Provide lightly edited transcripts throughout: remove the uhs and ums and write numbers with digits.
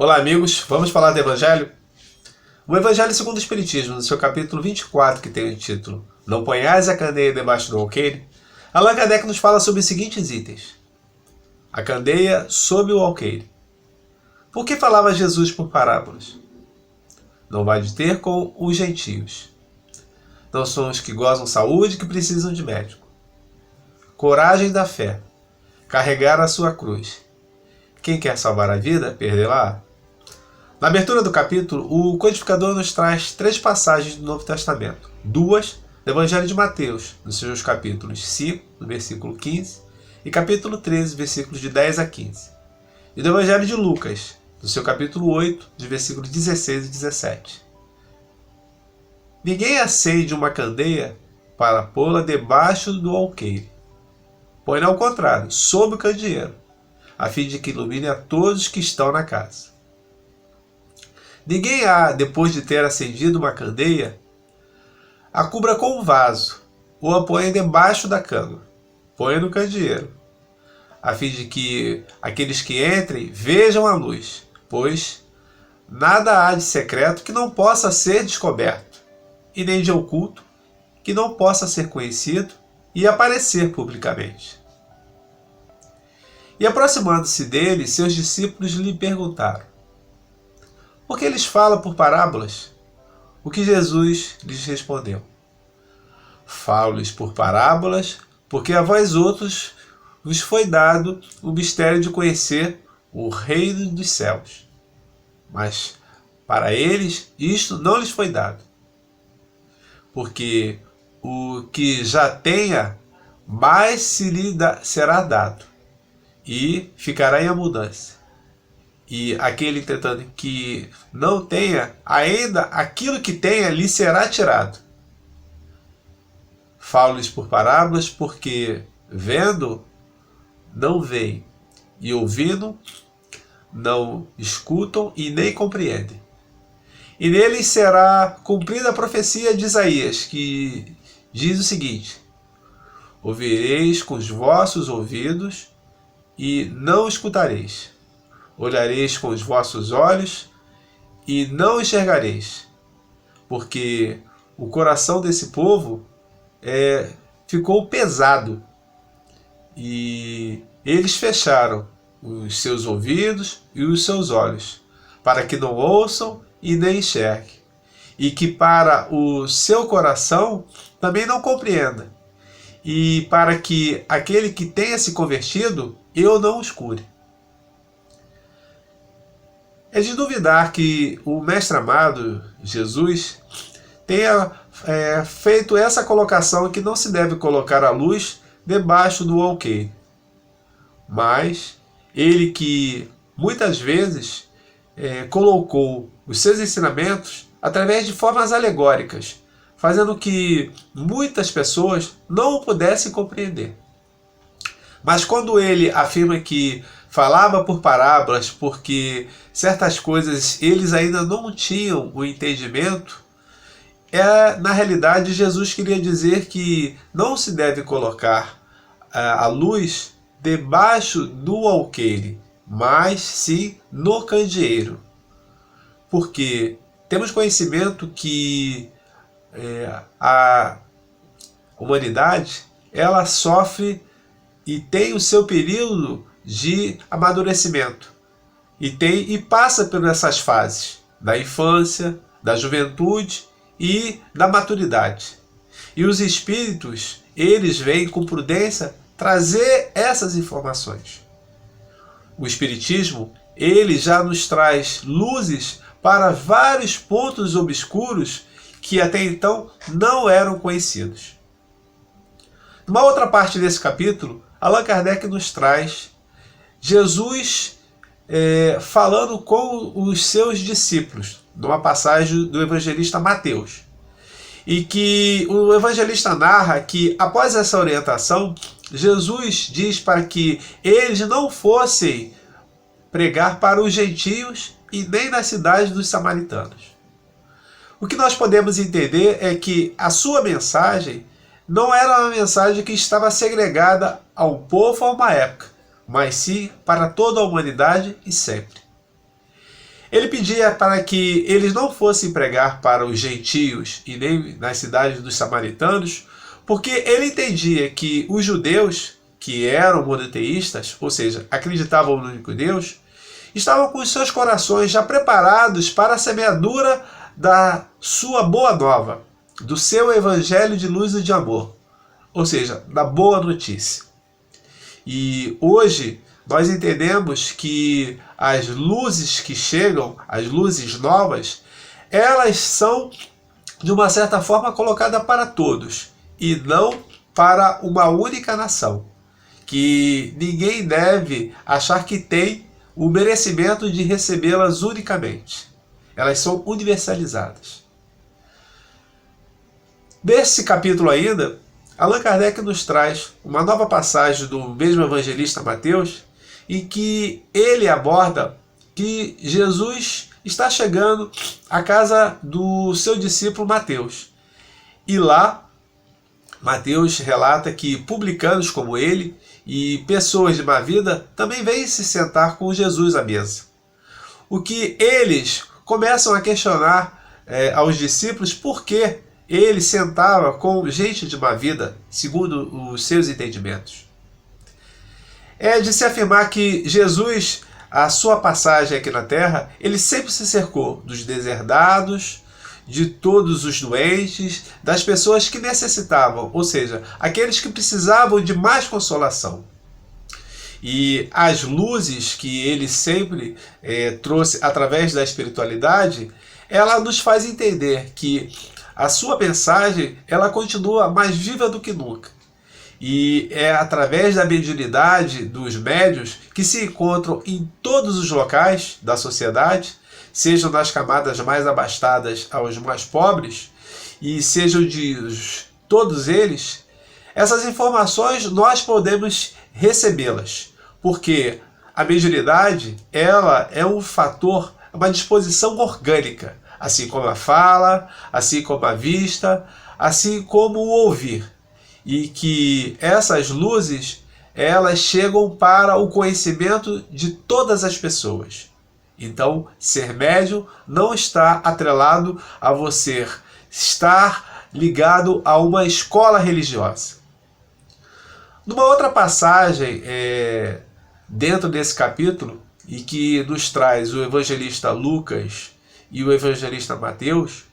Olá amigos, vamos falar do Evangelho? O Evangelho segundo o Espiritismo, no seu capítulo 24, que tem o título Não ponhais a candeia debaixo do alqueire, Allan Kardec nos fala sobre os seguintes itens. A candeia sob o alqueire. Por que falava Jesus por parábolas? Não vai de ter com os gentios. Não são os que gozam saúde que precisam de médico. Coragem da fé. Carregar a sua cruz. Quem quer salvar a vida, perdê-la. Na abertura do capítulo, o codificador nos traz 3 passagens do Novo Testamento. 2 do Evangelho de Mateus, nos seus capítulos 5, no versículo 15, e capítulo 13, versículos de 10 a 15. E do Evangelho de Lucas, no seu capítulo 8, de versículos 16 e 17. Ninguém acende uma candeia para pô-la debaixo do alqueire. Põe-na ao contrário, sob o candeeiro, a fim de que ilumine a todos que estão na casa. Ninguém depois de ter acendido uma candeia, a cubra com um vaso, ou a ponha debaixo da cama, ponha no candeeiro, a fim de que aqueles que entrem vejam a luz, pois nada há de secreto que não possa ser descoberto, e nem de oculto que não possa ser conhecido e aparecer publicamente. E aproximando-se dele, seus discípulos lhe perguntaram: por que eles falam por parábolas? O que Jesus lhes respondeu: falo-lhes por parábolas, porque a vós outros vos foi dado o mistério de conhecer o reino dos céus. Mas para eles isto não lhes foi dado. Porque o que já tenha, mais se lhe será dado, e ficará em abundância. E aquele, entretanto, que não tenha, ainda aquilo que tenha lhe será tirado. Falo-lhes por parábolas, porque vendo, não veem, e ouvindo, não escutam e nem compreendem. E neles será cumprida a profecia de Isaías, que diz o seguinte: ouvireis com os vossos ouvidos e não escutareis. Olhareis com os vossos olhos e não enxergareis. Porque o coração desse povo ficou pesado e eles fecharam os seus ouvidos e os seus olhos, para que não ouçam e nem enxerguem, e que para o seu coração também não compreenda, e para que aquele que tenha se convertido eu não os cure. É de duvidar que o Mestre amado, Jesus, tenha feito essa colocação que não se deve colocar a luz debaixo do alqueire. Mas ele que muitas vezes colocou os seus ensinamentos através de formas alegóricas, fazendo que muitas pessoas não o pudessem compreender. Mas quando ele afirma que falava por parábolas porque certas coisas eles ainda não tinham o entendimento, na realidade Jesus queria dizer que não se deve colocar a luz debaixo do alqueire, mas sim no candeeiro. Porque temos conhecimento que a humanidade ela sofre e tem o seu período de amadurecimento. E passa por essas fases da infância, da juventude e da maturidade. E os espíritos, eles vêm com prudência trazer essas informações. O espiritismo, ele já nos traz luzes para vários pontos obscuros que até então não eram conhecidos. Numa outra parte desse capítulo, Allan Kardec nos traz Jesus falando com os seus discípulos, numa passagem do evangelista Mateus. E que o evangelista narra que, após essa orientação, Jesus diz para que eles não fossem pregar para os gentios e nem nas cidades dos samaritanos. O que nós podemos entender é que a sua mensagem não era uma mensagem que estava segregada a um povo ou a uma época, mas sim para toda a humanidade e sempre. Ele pedia para que eles não fossem pregar para os gentios e nem nas cidades dos samaritanos, porque ele entendia que os judeus, que eram monoteístas, ou seja, acreditavam no único Deus, estavam com os seus corações já preparados para a semeadura da sua boa nova, do seu evangelho de luz e de amor, ou seja, da boa notícia. E hoje nós entendemos que as luzes que chegam, as luzes novas, elas são de uma certa forma colocadas para todos e não para uma única nação, que ninguém deve achar que tem o merecimento de recebê-las unicamente. Elas são universalizadas. Nesse capítulo ainda, Allan Kardec nos traz uma nova passagem do mesmo evangelista Mateus, em que ele aborda que Jesus está chegando à casa do seu discípulo Mateus. E lá, Mateus relata que publicanos como ele e pessoas de má vida também vêm se sentar com Jesus à mesa. O que eles começam a questionar aos discípulos por que ele sentava com gente de má vida, segundo os seus entendimentos. É de se afirmar que Jesus, a sua passagem aqui na Terra, ele sempre se cercou dos deserdados, de todos os doentes, das pessoas que necessitavam, ou seja, aqueles que precisavam de mais consolação. E as luzes que ele sempre trouxe através da espiritualidade, ela nos faz entender que a sua mensagem ela continua mais viva do que nunca. E é através da mediunidade dos médiuns que se encontram em todos os locais da sociedade, sejam das camadas mais abastadas aos mais pobres, e sejam de todos eles, essas informações nós podemos recebê-las, porque a mediunidade ela é um fator, uma disposição orgânica, assim como a fala, assim como a vista, assim como o ouvir. E que essas luzes, elas chegam para o conhecimento de todas as pessoas. Então, ser médium não está atrelado a você estar ligado a uma escola religiosa. Numa outra passagem, dentro desse capítulo, e que nos traz o evangelista Lucas e o evangelista Mateus,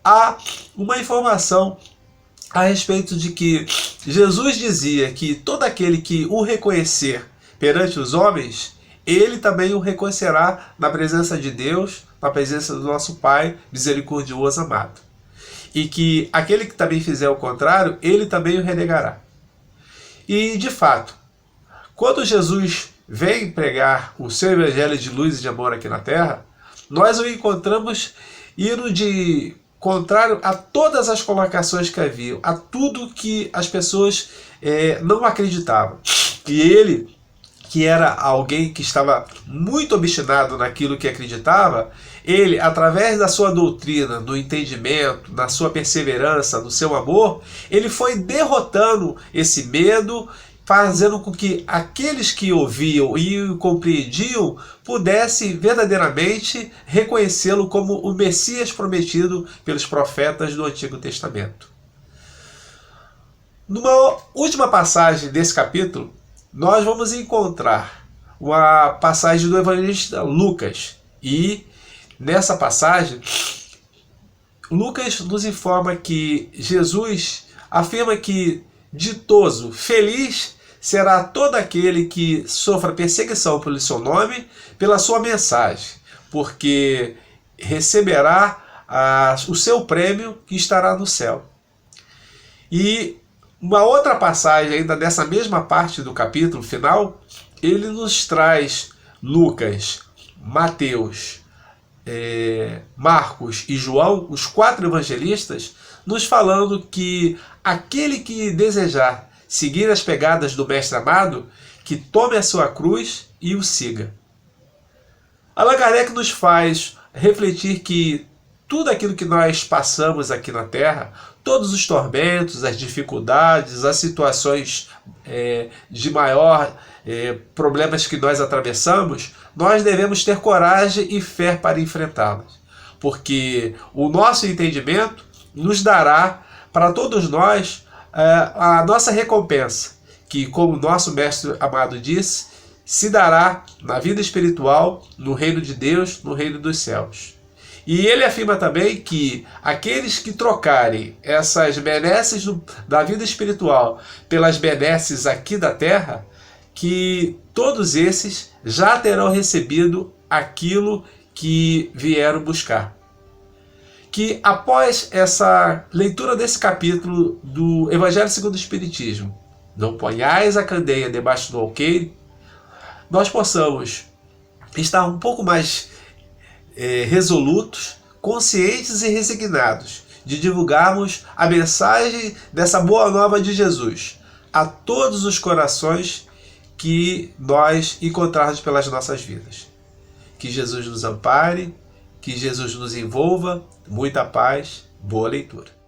há uma informação a respeito de que Jesus dizia que todo aquele que o reconhecer perante os homens, ele também o reconhecerá na presença de Deus, na presença do nosso Pai misericordioso amado. E que aquele que também fizer o contrário, ele também o renegará. E, de fato, quando Jesus vem pregar o seu evangelho de luz e de amor aqui na Terra, nós o encontramos indo de contrário a todas as colocações que haviam, a tudo que as pessoas não acreditavam. E ele, que era alguém que estava muito obstinado naquilo que acreditava, ele, através da sua doutrina, do entendimento, da sua perseverança, do seu amor, ele foi derrotando esse medo, fazendo com que aqueles que ouviam e o compreendiam pudessem verdadeiramente reconhecê-lo como o Messias prometido pelos profetas do Antigo Testamento. Numa última passagem desse capítulo, nós vamos encontrar uma passagem do evangelista Lucas. E nessa passagem, Lucas nos informa que Jesus afirma que ditoso, feliz será todo aquele que sofra perseguição pelo seu nome, pela sua mensagem, porque receberá o seu prêmio que estará no céu. E uma outra passagem ainda dessa mesma parte do capítulo final, ele nos traz Lucas, Mateus, Marcos e João, os 4 evangelistas, nos falando que aquele que desejar seguir as pegadas do Mestre amado, que tome a sua cruz e o siga. Allan Kardec nos faz refletir que tudo aquilo que nós passamos aqui na Terra, todos os tormentos, as dificuldades, as situações de maior problemas que nós atravessamos, nós devemos ter coragem e fé para enfrentá-las. Porque o nosso entendimento nos dará, para todos nós, a nossa recompensa, que, como o nosso mestre amado disse, se dará na vida espiritual, no reino de Deus, no reino dos céus. E ele afirma também que aqueles que trocarem essas benesses da vida espiritual pelas benesses aqui da terra, que todos esses já terão recebido aquilo que vieram buscar. Que após essa leitura desse capítulo do Evangelho segundo o Espiritismo, não ponhais a candeia debaixo do alqueire, nós possamos estar um pouco mais resolutos, conscientes e resignados de divulgarmos a mensagem dessa boa nova de Jesus a todos os corações que nós encontrarmos pelas nossas vidas. Que Jesus nos ampare, que Jesus nos envolva. Muita paz, boa leitura.